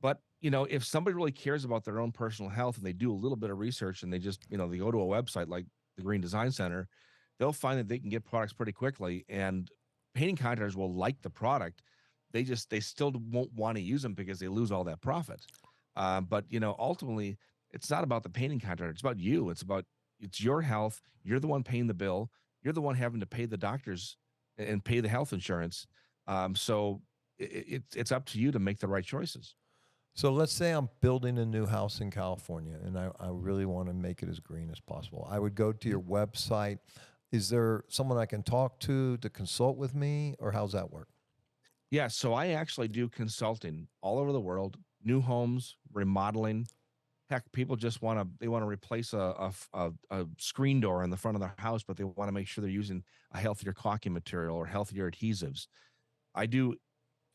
But if somebody really cares about their own personal health and they do a little bit of research and they just they go to a website like the Green Design Center, they'll find that they can get products pretty quickly. And painting contractors will like the product. They still won't want to use them because they lose all that profit. But ultimately, it's not about the painting contractor. It's about you. It's your health. You're the one paying the bill. You're the one having to pay the doctors and pay the health insurance. So it's up to you to make the right choices. So let's say I'm building a new house in California and I really want to make it as green as possible. I would go to your website. Is there someone I can talk to consult with me, or how's that work? Yeah, so I actually do consulting all over the world, new homes, remodeling. Heck, people just want to replace a screen door in the front of their house, but they want to make sure they're using a healthier caulking material or healthier adhesives. I do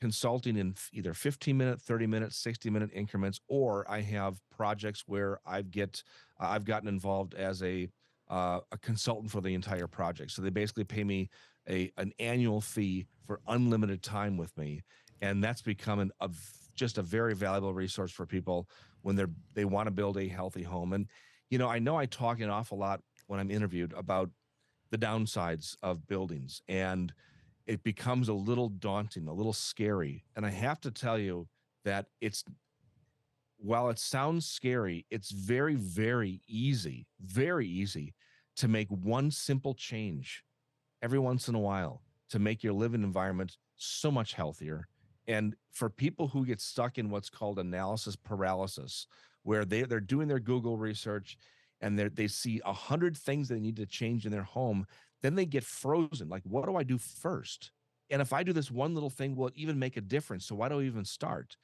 consulting in either 15-minute, 30-minute, 60-minute increments, or I have projects where I've gotten involved as a consultant for the entire project. So they basically pay me an annual fee for unlimited time with me, and that's become just a very valuable resource for people when they want to build a healthy home. And I know I talk an awful lot when I'm interviewed about the downsides of buildings, and it becomes a little daunting, a little scary. And I have to tell you that while it sounds scary, it's very, very easy to make one simple change every once in a while to make your living environment so much healthier. And for people who get stuck in what's called analysis paralysis, where they're doing their Google research and they see 100 things they need to change in their home, then they get frozen. Like, what do I do first? And if I do this one little thing, will it even make a difference? So why do I even start?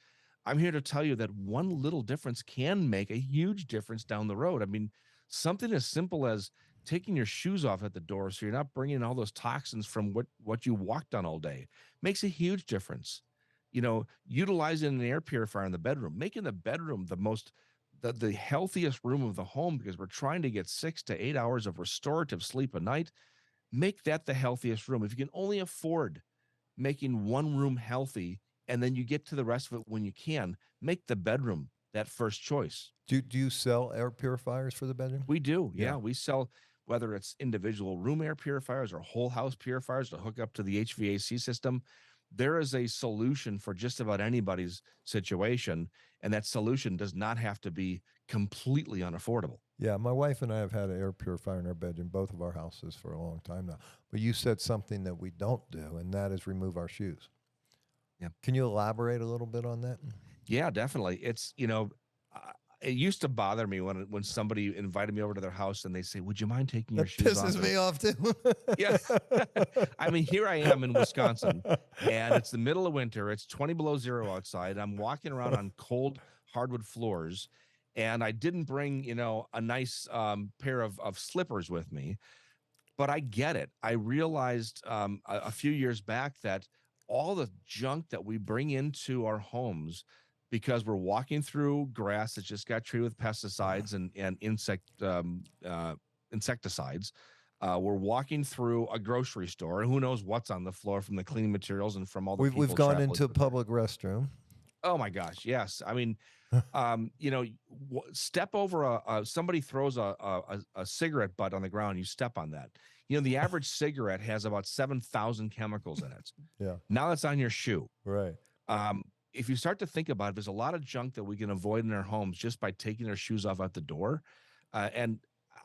I'm here to tell you that one little difference can make a huge difference down the road. I mean, something as simple as taking your shoes off at the door so you're not bringing all those toxins from what you walked on all day makes a huge difference. You know, utilizing an air purifier in the bedroom, making the bedroom the healthiest room of the home, because we're trying to get 6 to 8 hours of restorative sleep a night. Make that the healthiest room. If you can only afford making one room healthy and then you get to the rest of it when you can, make the bedroom that first choice. Do you sell air purifiers for the bedroom? We do. Yeah. Yeah. We sell, whether it's individual room air purifiers or whole house purifiers to hook up to the HVAC system. There is a solution for just about anybody's situation. And that solution does not have to be completely unaffordable. Yeah, my wife and I have had an air purifier in our bedroom, both of our houses, for a long time now. But you said something that we don't do, and that is remove our shoes. Yeah. Can you elaborate a little bit on that? Yeah, definitely. It's, it used to bother me when somebody invited me over to their house and they say, "Would you mind taking your That shoes off?" pisses me off too. Yeah. I mean, here I am in Wisconsin and it's the middle of winter. It's 20 below zero outside. I'm walking around on cold hardwood floors and I didn't bring, a nice pair of slippers with me, but I get it. I realized a few years back that all the junk that we bring into our homes because we're walking through grass that's just got treated with pesticides and insecticides. We're walking through a grocery store, and who knows what's on the floor from the cleaning materials and from all the We've people gone traveling into a through there. public restroom. Oh my gosh, yes. I mean, step over somebody throws a cigarette butt on the ground, you step on that. The average cigarette has about 7,000 chemicals in it. Yeah, Now it's on your shoe. right. If you start to think about it, there's a lot of junk that we can avoid in our homes just by taking our shoes off at the door. And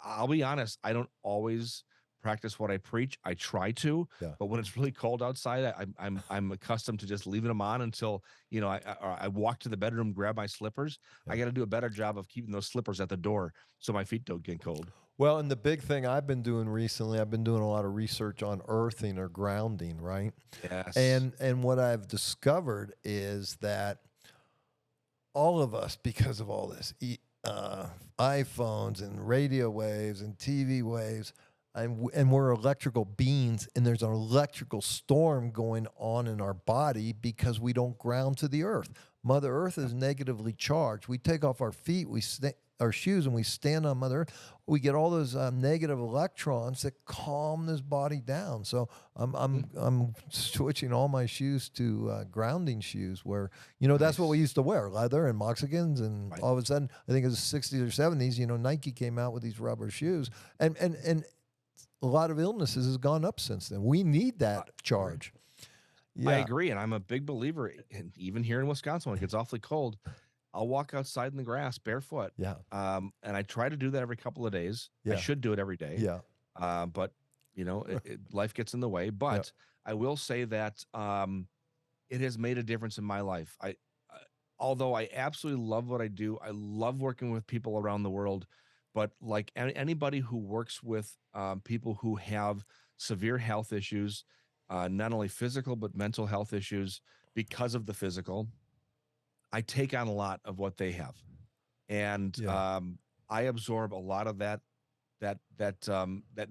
I'll be honest, I don't always practice what I preach. I try to, Yeah. but when it's really cold outside, I'm accustomed to just leaving them on until I walk to the bedroom, grab my slippers. Yeah. I got to do a better job of keeping those slippers at the door so my feet don't get cold. Well, and the big thing I've been doing recently, I've been doing a lot of research on earthing or grounding, right? Yes. And what I've discovered is that all of us, because of all this, iPhones and radio waves and TV waves, and we're electrical beings, and there's an electrical storm going on in our body because we don't ground to the earth. Mother Earth is negatively charged. We take off our feet, our shoes, and we stand on Mother Earth. We get all those negative electrons that calm this body down. So I'm switching all my shoes to grounding shoes, where that's what we used to wear, leather and moccasins, and all of a sudden, I think it was the 60s or 70s. Nike came out with these rubber shoes, and a lot of illnesses has gone up since then. We need that charge. Yeah. I agree. And I'm a big believer, and even here in Wisconsin, when it gets awfully cold, I'll walk outside in the grass barefoot. Yeah. And I try to do that every couple of days. Yeah. I should do it every day. Yeah. But life gets in the way. But I will say that it has made a difference in my life. Although I absolutely love what I do, I love working with people around the world. But like anybody who works with people who have severe health issues, not only physical, but mental health issues because of the physical, I take on a lot of what they have. And I absorb a lot of that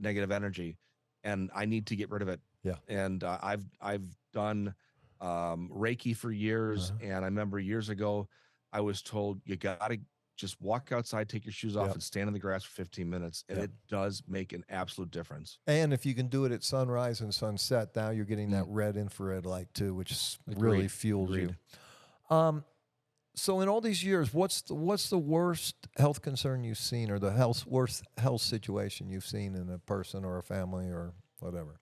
negative energy, and I need to get rid of it. Yeah. And I've done Reiki for years. And I remember years ago, I was told, you got to just walk outside, take your shoes off and stand in the grass for 15 minutes. And it does make an absolute difference. And if you can do it at sunrise and sunset, now you're getting that red infrared light too, which really fuels you. So in all these years, what's the worst health concern you've seen, or the worst health situation you've seen in a person or a family or whatever?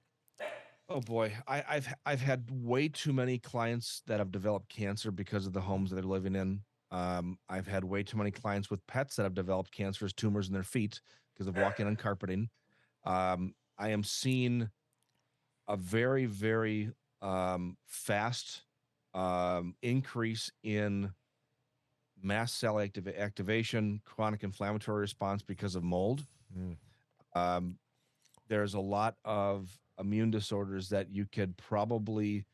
Oh boy, I've had way too many clients that have developed cancer because of the homes that they're living in. I've had way too many clients with pets that have developed cancerous tumors in their feet because of walking on carpeting. I am seeing a very, very fast increase in mast cell activation, chronic inflammatory response because of mold. Mm. Um, there's a lot of immune disorders that you could probably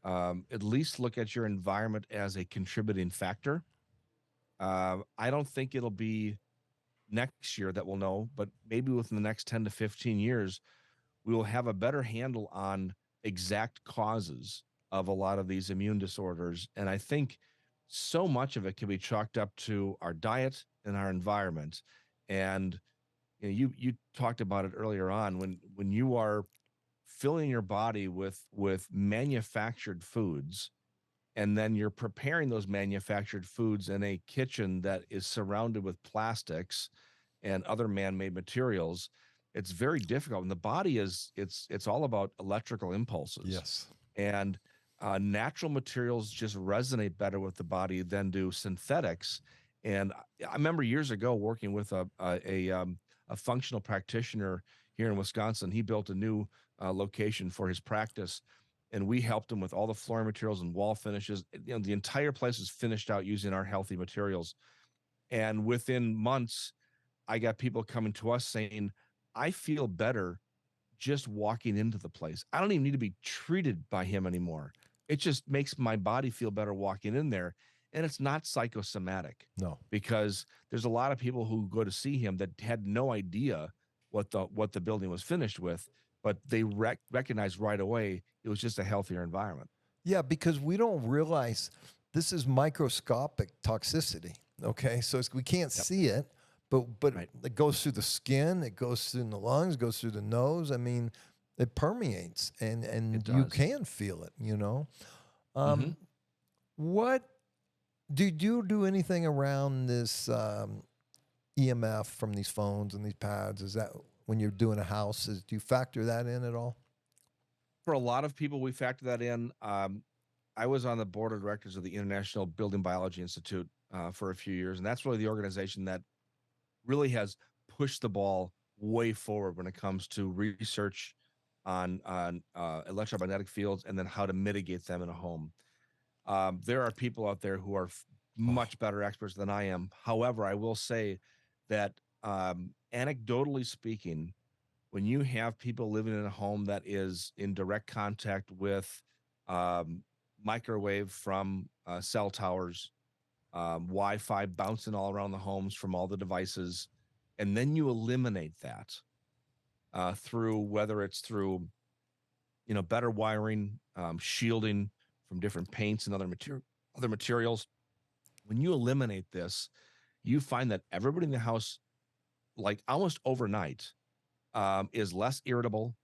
at least look at your environment as a contributing factor. I don't think it'll be next year that we'll know, but maybe within the next 10 to 15 years, we will have a better handle on exact causes of a lot of these immune disorders. And I think so much of it can be chalked up to our diet and our environment. And you talked about it earlier on when you are filling your body with manufactured foods, and then you're preparing those manufactured foods in a kitchen that is surrounded with plastics and other man-made materials. It's very difficult, and the body is it's all about electrical impulses. Yes. And natural materials just resonate better with the body than do synthetics. And I remember years ago working with a functional practitioner here in Wisconsin. He built a new location for his practice, and we helped him with all the flooring materials and wall finishes. The entire place is finished out using our healthy materials. And within months, I got people coming to us saying, I feel better just walking into the place. I don't even need to be treated by him anymore. It just makes my body feel better walking in there. And it's not psychosomatic, No. because there's a lot of people who go to see him that had no idea what the building was finished with, but they recognized right away it was just a healthier environment. Yeah, because we don't realize this is microscopic toxicity. Okay, so we can't Yep. see it, but Right. it goes through the skin, it goes through the lungs, goes through the nose. I mean, it permeates, and It you does. can feel it. Hmm. What did you do anything around this EMF from these phones and these pads? Is that when you're doing a house? Do you factor that in at all? For a lot of people, we factor that in. I was on the board of directors of the International Building Biology Institute for a few years, and that's really the organization that really has pushed the ball way forward when it comes to research on electromagnetic fields and then how to mitigate them in a home. There are people out there who are Oh, much better experts than I am. However, I will say that anecdotally speaking, when you have people living in a home that is in direct contact with um, microwave from cell towers, Wi-Fi bouncing all around the homes from all the devices, and then you eliminate that through whether it's through better wiring, shielding from different paints and other materials. When you eliminate this, you find that everybody in the house, like almost overnight, is less irritable.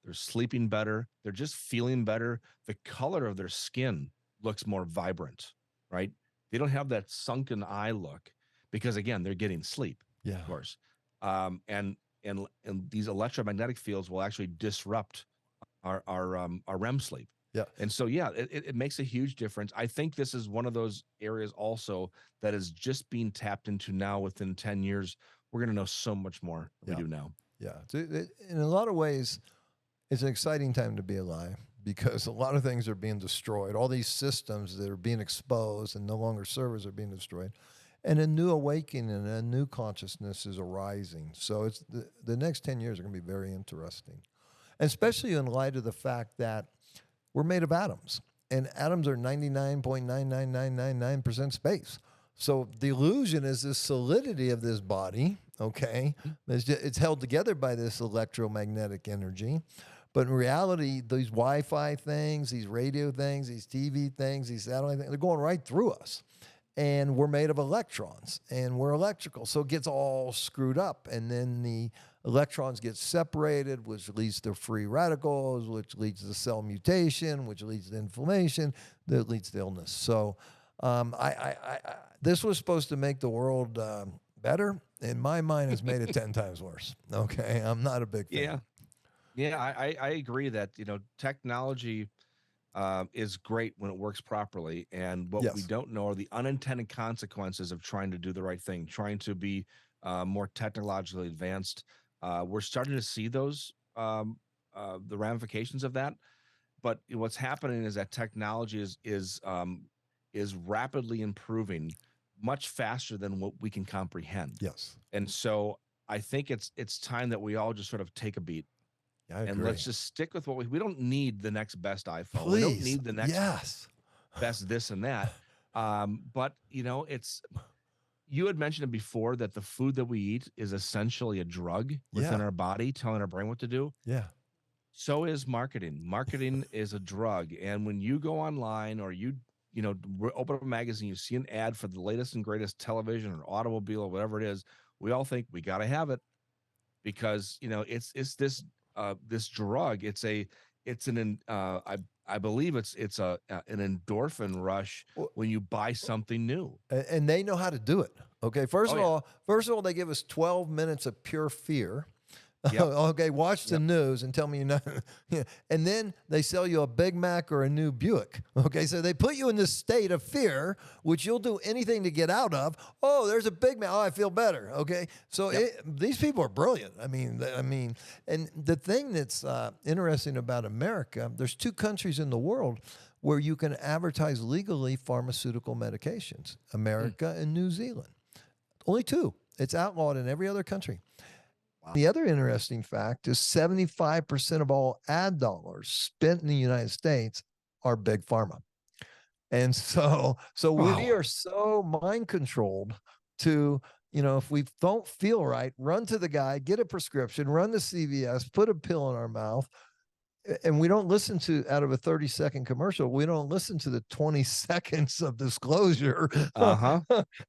They're sleeping better. They're just feeling better. The color of their skin looks more vibrant, right? They don't have that sunken eye look because, again, they're getting sleep, yeah. of course. And these electromagnetic fields will actually disrupt our REM sleep. Yeah. And so, yeah, it makes a huge difference. I think this is one of those areas also that is just being tapped into now. Within 10 years, we're going to know so much more than Yeah. we do now. Yeah. In a lot of ways, it's an exciting time to be alive because a lot of things are being destroyed. All these systems that are being exposed and no longer servers are being destroyed. And a new awakening and a new consciousness is arising. So it's the next 10 years are going to be very interesting, especially in light of the fact that we're made of atoms, and atoms are 99.99999% space. So the illusion is this solidity of this body, okay? It's held together by this electromagnetic energy. But in reality, these Wi-Fi things, these radio things, these TV things, these satellite things, they're going right through us. And we're made of electrons, and we're electrical. So it gets all screwed up. And then the electrons get separated, which leads to free radicals, which leads to cell mutation, which leads to inflammation, that leads to illness. So this was supposed to make the world better. In my mind, it's made it 10 times worse. Okay, I'm not a big fan. Yeah. Yeah, I agree that technology is great when it works properly. And what we Yes. don't know are the unintended consequences of trying to do the right thing, trying to be more technologically advanced. We're starting to see those, the ramifications of that. But what's happening is that technology is rapidly improving much faster than what we can comprehend. Yes. And so I think it's time that we all just sort of take a beat Yeah, I and agree. let's just stick with what we don't need the next best iPhone. We don't Please. need the next Yes. best this and that. But it's you had mentioned it before that the food that we eat is essentially a drug within Yeah. our body, telling our brain what to do. Yeah. So is marketing. Marketing is a drug. And when you go online or open up a magazine, you see an ad for the latest and greatest television or automobile or whatever it is, we all think we got to have it because, it's this this drug. I believe it's an endorphin rush Well, when you buy something new. and they know how to do it. Okay. Oh yeah. First of all, they give us 12 minutes of pure fear. Yep. Okay, watch the Yep. news and tell me you're not. Yeah. And then they sell you a Big Mac or a new Buick. Okay, so they put you in this state of fear, which you'll do anything to get out of. Oh, there's a Big Mac. Oh, I feel better. Okay, so Yep. these people are brilliant. And the thing that's interesting about America, there's two countries in the world where you can advertise legally pharmaceutical medications: America and New Zealand. Only two. It's outlawed in every other country. Wow. The other interesting fact is 75% of all ad dollars spent in the United States are big pharma. And so we Oh. are so mind controlled to, if we don't feel right, run to the guy, get a prescription, run to CVS, put a pill in our mouth. And we don't listen to, out of a 30-second commercial, we don't listen to the 20 seconds of disclosure Uh-huh.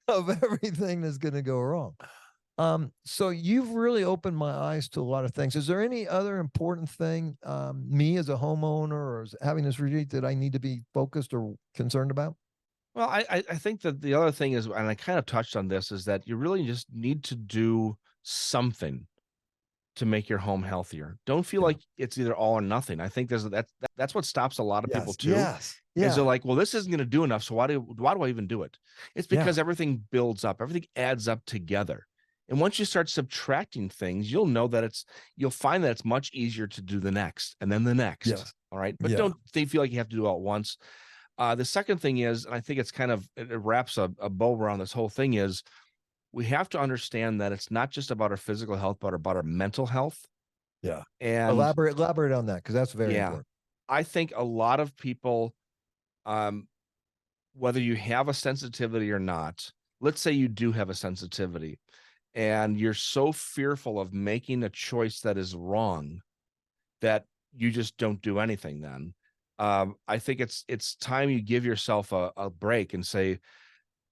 of everything that's going to go wrong. So you've really opened my eyes to a lot of things. Is there any other important thing, me as a homeowner or as having this retreat, that I need to be focused or concerned about? Well, I think that the other thing is, and I kind of touched on this, is that you really just need to do something to make your home healthier. Don't feel Yeah. like it's either all or nothing. I think that's what stops a lot of people Yes. too, Yes. is they're Yeah. like, well, this isn't going to do enough. So why do I even do it? It's Yeah. because everything builds up, everything adds up together. And once you start subtracting things, you'll find that it's much easier to do the next and then the next. Yes. All right. But Yeah. don't they feel like you have to do it all at once. The second thing is, and I think it's kind of, it wraps a bow around this whole thing, is we have to understand that it's not just about our physical health, but about our mental health. Yeah. And Elaborate on that, because that's very yeah, important. I think a lot of people, um, whether you have a sensitivity or not, let's say you do have a sensitivity and you're so fearful of making a choice that is wrong that you just don't do anything then. I think it's time you give yourself a break and say,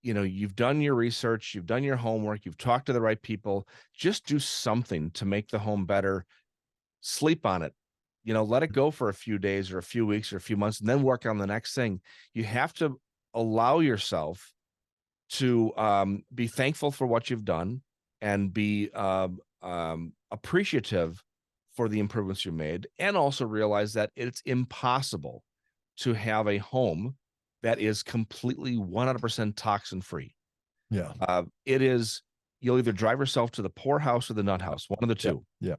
you've done your research, you've done your homework, you've talked to the right people, just do something to make the home better. Sleep on it, let it go for a few days or a few weeks or a few months and then work on the next thing. You have to allow yourself to be thankful for what you've done and be appreciative for the improvements you made, and also realize that it's impossible to have a home that is completely 100% toxin free. Yeah. You'll either drive yourself to the poorhouse or the nut house, one of the Yeah. two. Yeah.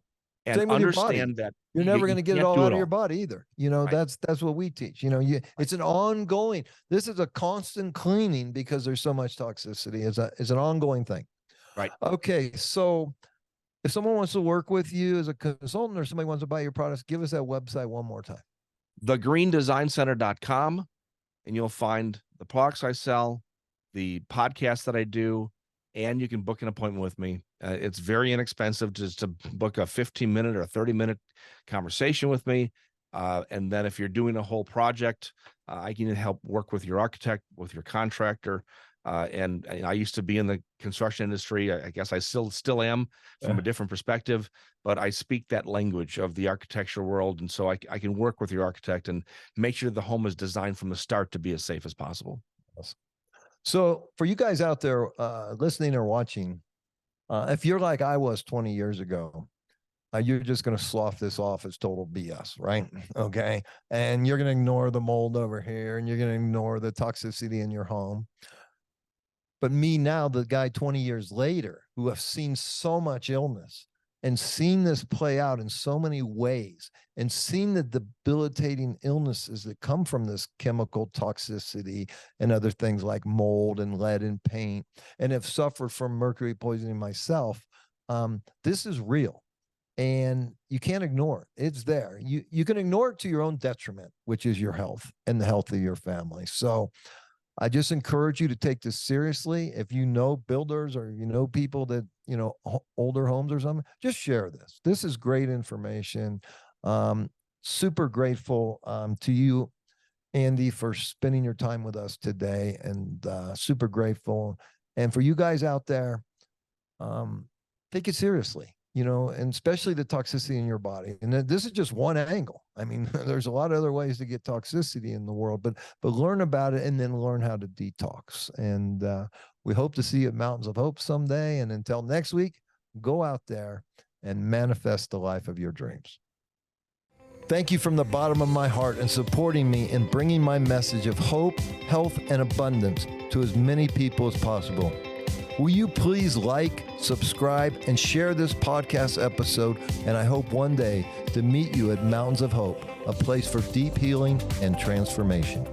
And Same with your body. understand that You're never going you to get it can't all do out it of your all. body either. Right. That's what we teach. It's an ongoing. This is a constant cleaning because there's so much toxicity. It's an ongoing thing. Right. Okay, so if someone wants to work with you as a consultant or somebody wants to buy your products, give us that website one more time. TheGreenDesignCenter.com, and you'll find the products I sell, the podcast that I do, and you can book an appointment with me. It's very inexpensive just to book a 15-minute or a 30-minute conversation with me. And then if you're doing a whole project, I can help work with your architect, with your contractor. And I used to be in the construction industry. I guess I still am from a different perspective, but I speak that language of the architecture world. And so I can work with your architect and make sure the home is designed from the start to be as safe as possible. So for you guys out there listening or watching, if you're like I was 20 years ago, you're just going to slough this off as total BS, right? Okay. And you're going to ignore the mold over here, and you're going to ignore the toxicity in your home. But me now, the guy 20 years later, who have seen so much illness and seen this play out in so many ways and seen the debilitating illnesses that come from this chemical toxicity and other things like mold and lead in paint, and have suffered from mercury poisoning myself, this is real. And you can't ignore it. It's there. You can ignore it to your own detriment, which is your health and the health of your family. So I just encourage you to take this seriously. If you know builders or you know people that, older homes or something, just share this. This is great information. Super grateful to you, Andy, for spending your time with us today, and super grateful. And for you guys out there, take it seriously, and especially the toxicity in your body. And this is just one angle. I mean, there's a lot of other ways to get toxicity in the world, but learn about it and then learn how to detox. And we hope to see you at Mountains of Hope someday. And until next week, go out there and manifest the life of your dreams. Thank you from the bottom of my heart in supporting me in bringing my message of hope, health, and abundance to as many people as possible. Will you please like, subscribe, and share this podcast episode? And I hope one day to meet you at Mountains of Hope, a place for deep healing and transformation.